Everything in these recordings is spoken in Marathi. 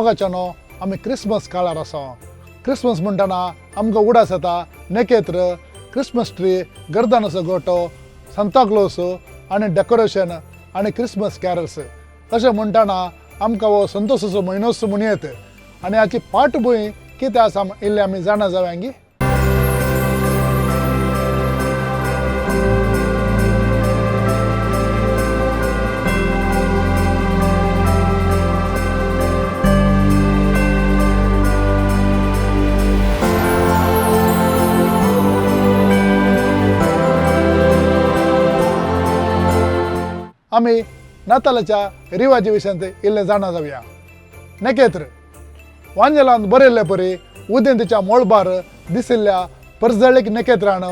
मोगाच्यानो आमी क्रिसमस काळार आसा. क्रिसमस म्हणटना आमकां उडास येता नखेत्र, क्रिसमस ट्री, गर्दानाचो गोटो, सांताक्लॉस आनी डेकोरेशन आनी क्रिसमस कॅरल्स. अशें म्हणटना आमकां हो संतोशाचो म्हयनोच म्हूण येत आनी हाची पाठभूंय कितें आसा इल्लें आमी जाणा जावयांगी. आमी नातालाच्या रिवाजी विशयांत इल्लें जाणा जावया. नखेत्र वांजेलांत बरयल्ले परी उदेंतीच्या मोळबार दिशिल्ल्या परजळीक नखेत्रान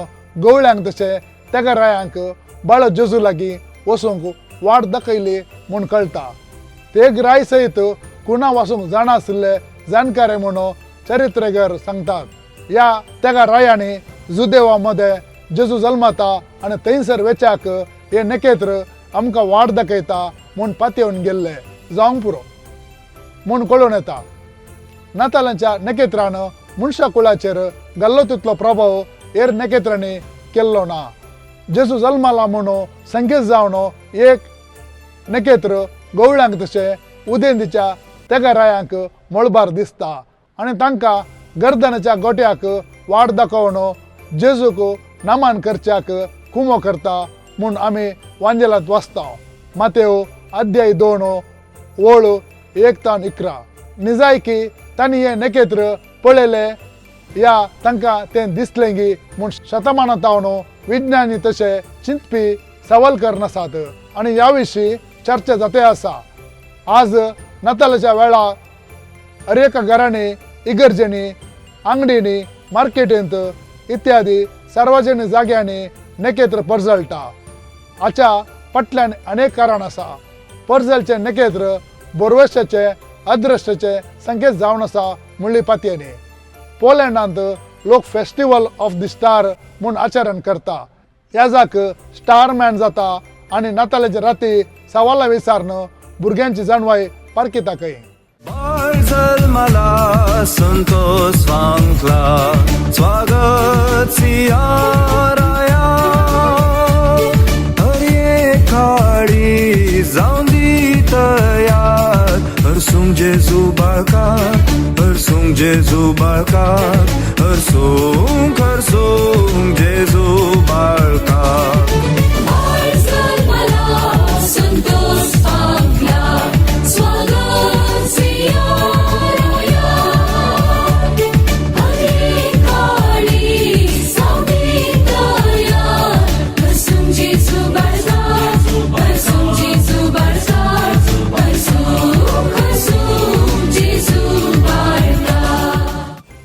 गवळ्यांक तशें तेगा रायांक बाळ जेजू लागीं वचूंक वाट दाखयली म्हूण कळटा. ते एक राय सयत कुणा वचूंक जाणा आशिल्ले जाणकारे म्हूण चरित्रकार सांगतात. ह्या तेगा रायांनी जुदेवा मध्ये जेजू जल्माता आनी थंयसर वेचाक हे नखेत्र आमकां वाट दाखयता म्हूण पातयेवन गेल्ले जावंक पुरो म्हूण कळून येता. नातालांच्या नखेत्रान मनशा कुळाचेर जाल्लो तितलो प्रभाव हेर नखेत्रांनी केल्लो ना. जेजू जल्माला म्हूण संकेत जावन एक नखेत्र गवळ्यांक तशें उदेंतीच्या तेगा रायांक मोळबार दिसता आनी तांकां गर्दनाच्या गोट्याक वाट दाखोवन जेजूक नामान करच्याक कुमो करता म्हूण आमी वांजेलांत वाचता. मातेव अध्याय 2 ओळ 1-11. निजायकी तांणी हे नखेत्र पळयले या तांकां तें दिसलें गी म्हूण शतमानांतावन विज्ञानी तशें चिंतपी सवालकर आसात आनी ह्या विशीं चर्चा जाते आसा. आज नातालाच्या वेळार हर एका घरांनी, इगर्जेनी, आंगडीनी, मार्केटींत इत्यादी सार्वजनीक जाग्यांनी नखेत्र परजळटा. हाच्या फाटल्यान अनेक कारण आसा. परजळचे नखेत्र बोरवेशाचे अदृश्याचे संकेत जावन आसा म्हणली पातयेनी. पोलंडांत लोक फेस्टिवल ऑफ द स्टार म्हूण आचरण करता. ह्या जाक स्टार मॅन जाता आनी नातालाच्या राती सवालां विचारन भुरग्यांची जाणवाय पारखिता खंय. जल्माला संतोष सांगला स्वागत सियाराया हरे काळी जाऊन दी तयार हरसूंग जेजू बाळका हरसूंग जेजू बाळका हरसूंग हरसूंग जेजू बाळका.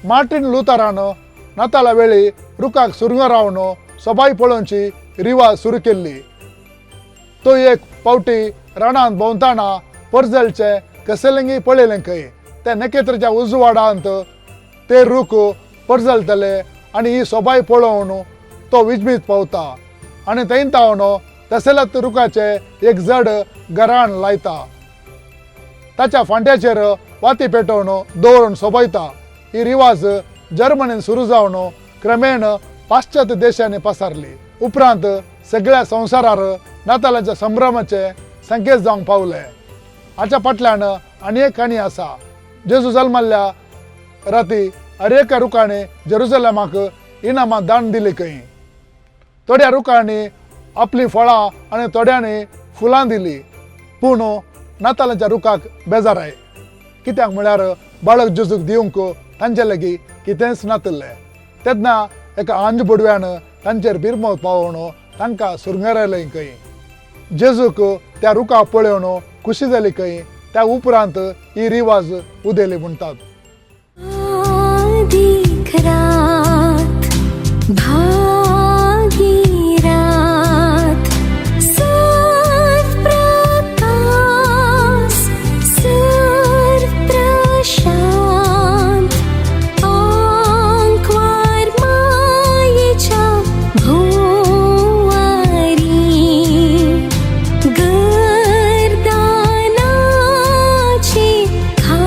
मार्टिन लुथरान नाताला वेळी रुखाक सुरंग रावन सोबाय पळोवची रिवाज सुरू केल्ली. तो एक पावटी रानांत भोंवताना परजळचे कसेलिंगी पळयलें खंय. त्या नखेत्राच्या उजवाडांत ते रूख परजळतले आनी ही सोबाय पळोवन तो विजमीत पावता आनी थंय तावन तशेंच रुखाचे एक जड घराण लायता. ताच्या फांट्याचेर वाती पेटोवन दवरून सोबयता. ही रिवाज जर्मनीन सुरू जावन क्रमेण पाश्चात्य देशांनी पसरली. उपरांत सगळ्या संवसारार नातालाच्या संभ्रमाचे संकेत जावंक पावले. हाच्या फाटल्यान आनी एक काणी आसा. जेजू जल्माल्या राती हर एका रुखांनी जेरुसलेमाक इनामां दान दिली खंय. थोड्या रुखांनी आपली फळां आनी थोड्यांनी फुलां दिली. पूण नातालाच्या रुखाक बेजाराय. कित्याक म्हळ्यार बाळक जेजूक दिवंक तांचे लागीं कितेंच नातलें. तेन्ना एका आंज बुडव्यान तांचेर बिरमो पावोवन तांकां सुरंगरयलें खंय. जेजूक त्या रुखाक पळोवन खुशी जाली खंय. त्या उपरांत ही रिवाज उदेली म्हणटात. गर्दानाची खा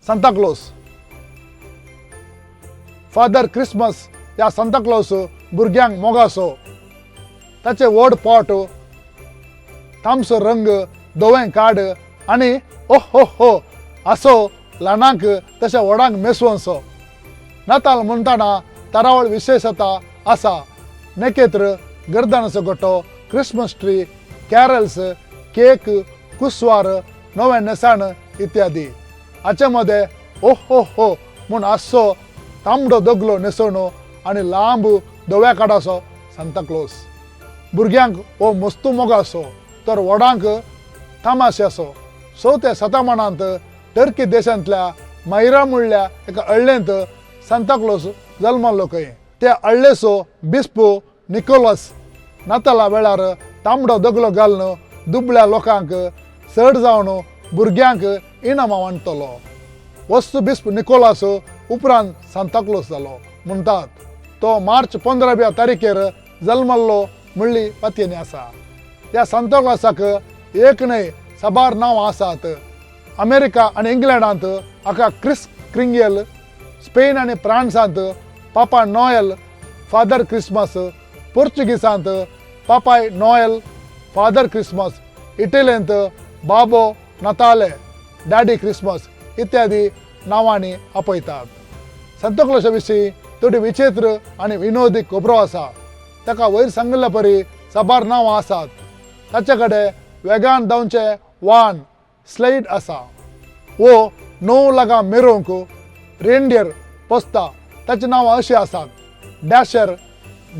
सांता क्लॉज. फादर क्रिसमस या सांता क्लॉज भुरग्यांक मोगासो. ताचे व्हड पोट, तांबसो रंग, धवें काड आनी ओहो हो असो ल्हानांक तशें व्हडांक मेसवोसो. नाताल म्हणटना तरावळ विशेशता आसा. नेकेत्र, गर्दनाचो गोटो, क्रिसमस ट्री, कॅरल्स, केक, कुस्वार, नवे नेसाण इत्यादी. हाचे मध्ये ओहो हो म्हूण आसो तांबडो दोगलो न्हेसोवन आनी लांब धव्या काडाचो सांता क्लॉज. भुरग्यांक हो मस्तू मोग आसो तर व्हडांक तामाशे. 4थ्या शतमानांत टर्की देशांतल्या मायरा म्हणल्या एका हळ्ळेंत सांता क्लॉज जल्मलो खंय. त्या हळ्ळेचो बिस्प निकोलस नाताला वेळार तांबडो दोगलो घालून दुबळ्या लोकांक चड जावन भुरग्यांक इनामां वांटतलो. वस्तू बिस्प निकोलास उपरांत सांता क्लॉज जालो म्हणटात. तो मार्च 15व्या तारखेर जल्मल्लो म्हणली पातयेनी आसा. ह्या सांता क्लॉजाक एक न्हय साबार नांवां आसात. अमेरिका आनी इंग्लंडांत हाका क्रिस क्रिंगेल, स्पेन आनी फ्रांसांत पापा नॉयल फादर क्रिसमस, पोर्चुगीसांत पापाय नॉयल फादर क्रिसमस, इटलींत बाबो नाताले डॅडी क्रिसमस इत्यादी नांवांनी आपयतात. सांता क्लॉजा विशीं थोडी विचित्र आनी विनोदी खबरो आसा. ताका वयर सांगिल्ल्या परी साबार नांवां आसात. ताचे कडेन वेगान धांवचे वाहन स्लेड आसा. वो णव लागां मेरोवंक रेनडियर पोसता. ताची नांवां अशीं आसात: डॅशर,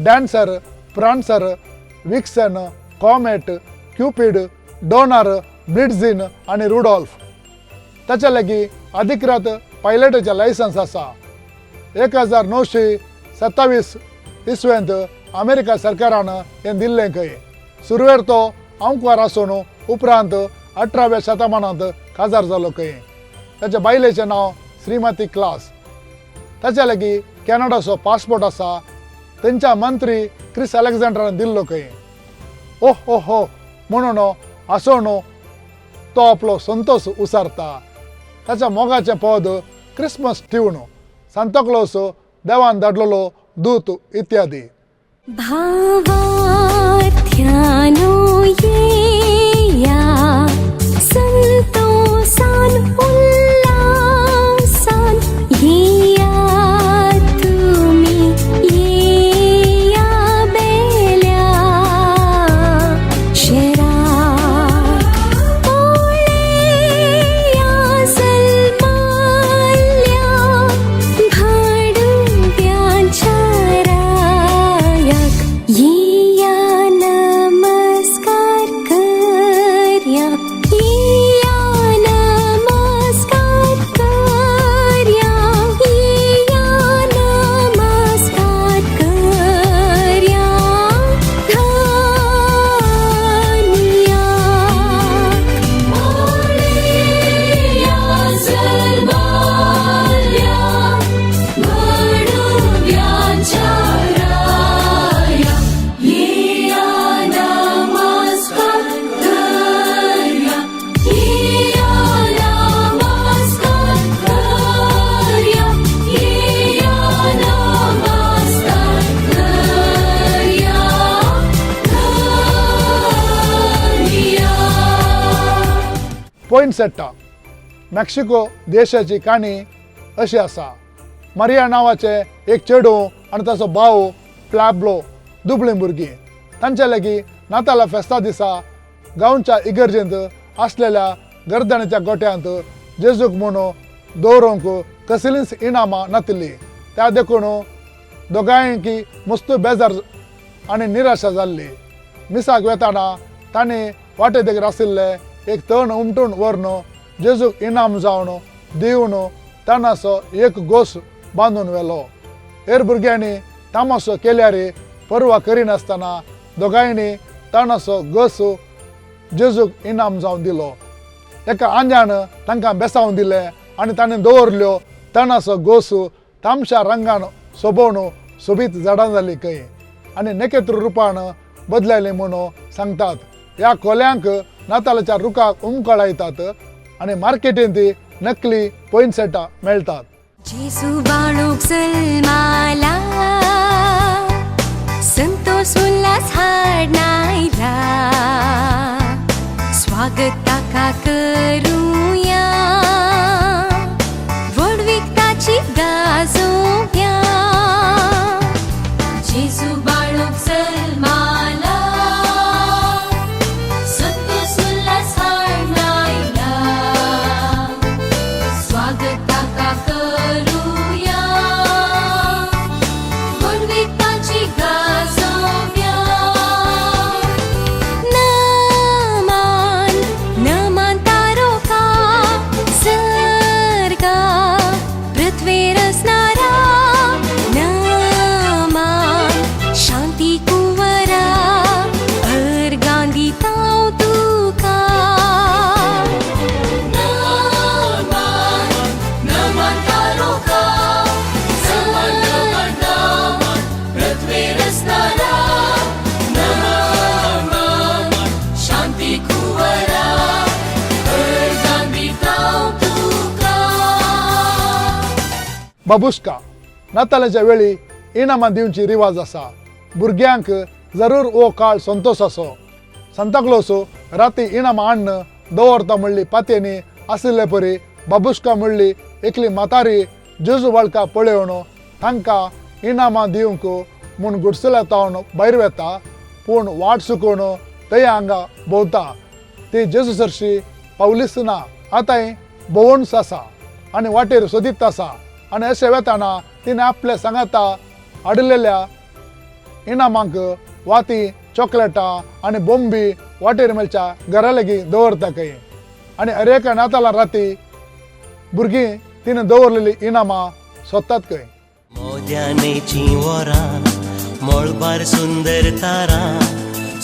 डॅन्सर, प्रान्सर, विक्सन, कॉमेट, क्युपिड, डोनर, ब्लिट्झिन आनी रुडॉल्फ. ताचे लागीं अधिकृत पायलटाचें लायसन्स आसा. 1927 इसवेंत अमेरिका सरकारान हें दिल्लें खंय. सुरवेर तो आंकवार आसून उपरांत 18व्या शतमानांत काजार जालो खंय. ताच्या बायलेचें नांव श्रीमती क्लास. ताचे लागीं कॅनडाचो पासपोर्ट आसा. तेंच्या मंत्री क्रिस अलेक्झांडरान दिल्लो खंय. ओहो हो म्हणून आसोन तो आपलो संतोष उसारता. ताच्या मोगाचें पद क्रिसमस ट्यून, सांता क्लॉज देवान धाडलेलो दूत इत्यादी. भावार्थ्यानो येया संतोषान उल्हासान येया तुम्ही येया बेल्या शेरा ओळेया सलमाल्या भाडुव्यांच्या रायाक येया नमस्कार कर्या येया नमस्कार कर्या येया नमस्कार कर्या धन्या ओळेया सलमाल्या भाडुव्यांच्या राया येया नमस्कार कर्या येया नमस्कार कर्या येया नमस्कार कर्या धन्या. पोइनसेट्टा मेक्सिको देशाची काणी अशी आसा. मारिया नांवाचे एक चेडूं आनी ताचो भाव प्लॅब्लो दुबळीं भुरगीं. तांचे लागीं नाताला फेस्ता दिसा गांवच्या इगर्जेंत आसलेल्या गर्दनाच्या गोट्यांत जेजूक म्हणून दवरूंक कसलींच इनामां नातिल्ली. त्या देखून दोगांयकी मस्त बेजार आनी निराशा जाल्ली. मिसाक वेताना तांणी वाटे देगेर आशिल्ले एक तण उमटून व्हरून जेजूक इनाम जावन दिवन तानाचो एक गोस बांदून व्हेलो. हेर भुरग्यांनी तामासो केल्यार परवा करिनासतना दोगांयनी तानाचो गोस जेजूक इनाम जावन दिलो. एका आंज्यान तांकां बेसावन दिले आनी ताणें दवरल्यो तानाचो गोस तामशा रंगान सोबोवन सोबीत झाडां जाली खंय आनी नखेत्र रुपान बदलायली म्हणून सांगतात. ह्या कोल्यांक नातालाच्या रुखाक उमकळायतात आनी मार्केटींत ती नकली पोइनसेटां मेळटात. जेसू बाळूक सल्माला संतोष उल्हास हाडनायला स्वागत ताका करूया वडविकताची गाजोवया. जेसू बाळूक सल्माला संतोष उल्हास हाडनायला स्वागत ताका करूया वडविकताची गाजोवया. नमान नमान तारोका सर्गा पृथ्वीर असणारा नमान शांती कुंवरा अर्गांदी ताव तुका. नमान तारोका सर्गा पृथ्वीर असणारा नमान शांती कुंवरा अर्गांदी ताव तुका. बाबुस्का नातालाच्या वेळी इनामां दिवची रिवाज आसा. भुरग्यांक जरूर हो काळ संतोषाचो. सांताक्लॉस राती इनामां हाडून दवरता म्हणली पातयेनी आशिल्ले परी बाबुस्का म्हणली एकली म्हातारी जेजू बाळका पळयोवन तांकां इनामां दिवंक म्हूण गुडसल्या तावन भायर वेता. पूण वाट चुकून थंय हांगा भोंवता. ती जेजू सरशी पावलीच ना. आतांय भोंवूनच आसा आनी वाटेर सोदीत आसा आनी अशें वेताना तिणें आपल्या सांगाता हाडिल्ल्या इनामांक वाती चॉकलेटां आनी बोंबी वाटेर मेलच्या घरा लेगीत दवरता खंय. आनी हर एका नातालां राती भुरगीं तिणें दवरलेलीं इनामां सोदतात खंय. मोद्यानेची वरां मोळबार सुंदर तारा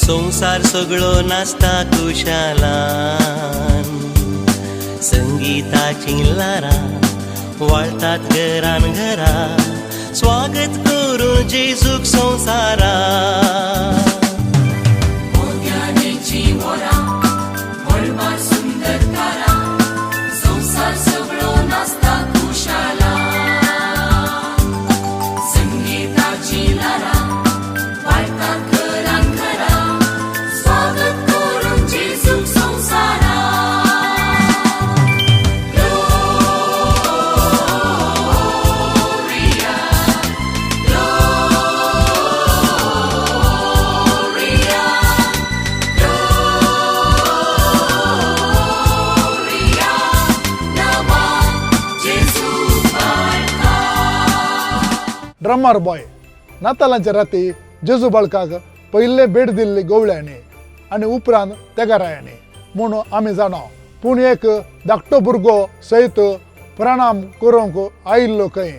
संसार सगळो नाचता खुशालान. संगीताची लारां वाळटात घरान घरा स्वागत करून जेजूक संवसारा. मोद्यानेची वरां मोळबार सुंदर तारा संसार सगळो नाचता खुशाला. संगीताची लारां वाळटात घरान घरा स्वागत करून जेजूक संवसारा. ड्रमर बॉय नातालांच्या राती जेजू बाळकाक पयले भेट दिल्ली गवळ्यांनी आनी उपरांत तेगारायांनी म्हणून आमी जाणा. पूण एक धाकटो भुरगो सयत प्रणाम करूंक आयिल्लो खंय.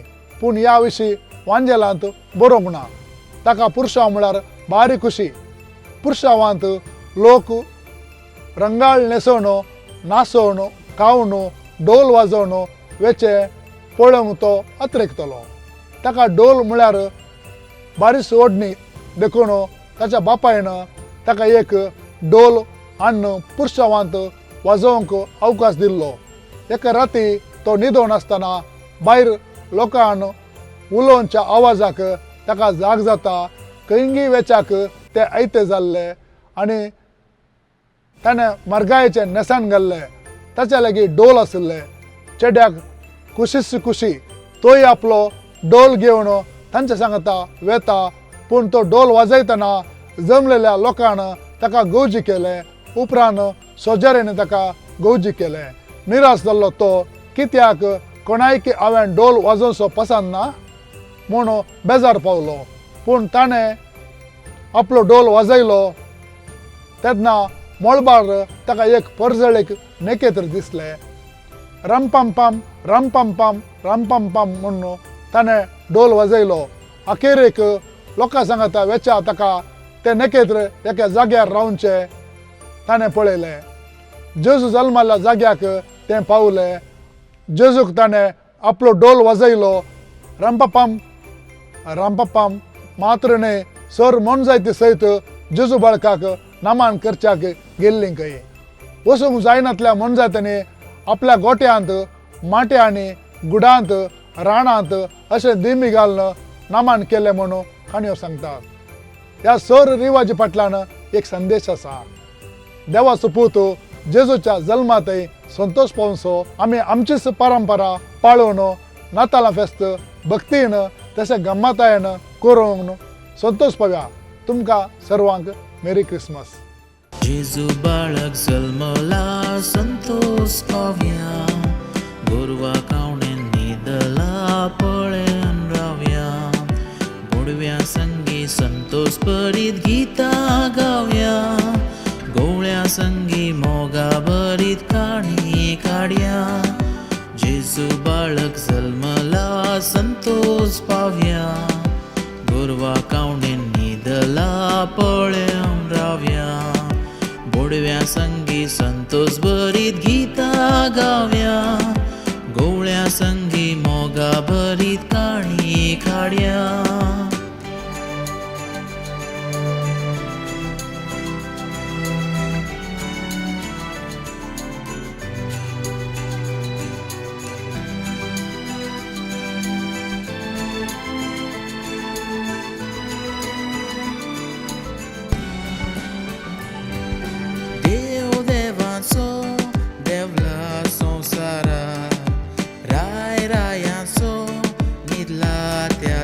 पूण ह्या विशीं वांजेलांत बरोवंक ना. ताका पुरसांव म्हळ्यार भारी खुशी. पुरसांवांत लोक रंगाळ न्हेसोवन नाचोवन खावन ढोल वाजोवन वेचे पळोवंक तो अत्रेकतलो. ताका ढोल म्हळ्यार बारीस ओडणी देखून ताच्या बापायन ताका एक ढोल हाडून पुरसांवांत वाजोवंक अवकाश दिल्लो. एका राती तो न्हिदोवन आसतना भायर लोकांन उलोवच्या आवाजाक ताका जाग जाता. खंयी वेचाक ते आयते जाल्ले आनी ताणें मरगायेचे नेसान घाल्ले. ताच्या लागीं ढोल आशिल्ले. चेड्याक खुशीच खुशी. तोय आपलो ढोल घेवन तांच्या सांगता वेता. पूण तो ढोल वाजयतना जमलेल्या लोकांन ताका गौजी केले. उपरांत सोजाऱ्यान ताका गौजी केले. निराश जाल्लो तो कित्याक कोणायक हांवें ढोल वाजोवचो पसंद ना म्हूण बेजार पावलो. पूण ताणें आपलो ढोल वाजयलो तेन्ना मळबार ताका एक परजळीक नखेत्र दिसलें. रमपम रमपम रमपम म्हणून ताणें ढोल वाजयलो. अखेरेक लोकां सांगता वेच्या ताका तें नखेत्र एका जाग्यार रावचे ताणें पळयलें. जेजू जल्माल्या जाग्याक तें पावलें. जेजूक ताणें आपलो ढोल वाजयलो. रमपम रमपम मात्र न्हय सर मनजायती सयत जेजू बाळकाक नमन करच्याक गेल्लीं खंय. वसूंक जायनातल्या मनजायत्यांनी आपल्या गोट्यांत माट्या आनी गुडांत राणांत अशें दिमी घालून नमन केलें म्हणून काणयो सांगतात. ह्या सर रिवाजी फाटल्यान एक संदेश आसा. देवाचो पूत जेजूच्या जल्मांतय संतोष पावचो आमी आमचीच परंपरा पाळून नातालां फेस्त भक्तीन तशें गम्मतायेन करून संतोष पावया. तुमकां सर्वांक मेरी क्रिसमस. जेजू बाळक जल्मला संतोष पावया. गोरवा कावणेन न्हिदला पळयन रावया. गोडव्या संगी संतोष परीत गितां गावया. गवळ्या संगी मोगा बरीत काणी काडया. जेजू बाळक जल्मला संतोष पावया. गोरवा कावणेन न्हिदला पळयन रावया. बोडव्या संगी संतोष बरीत गितां गावया. गवळ्या संगी मोगा बरीत काणी काडया. देव देवाचो देवला संवसारात. राय रायांचो न्हिदला त्या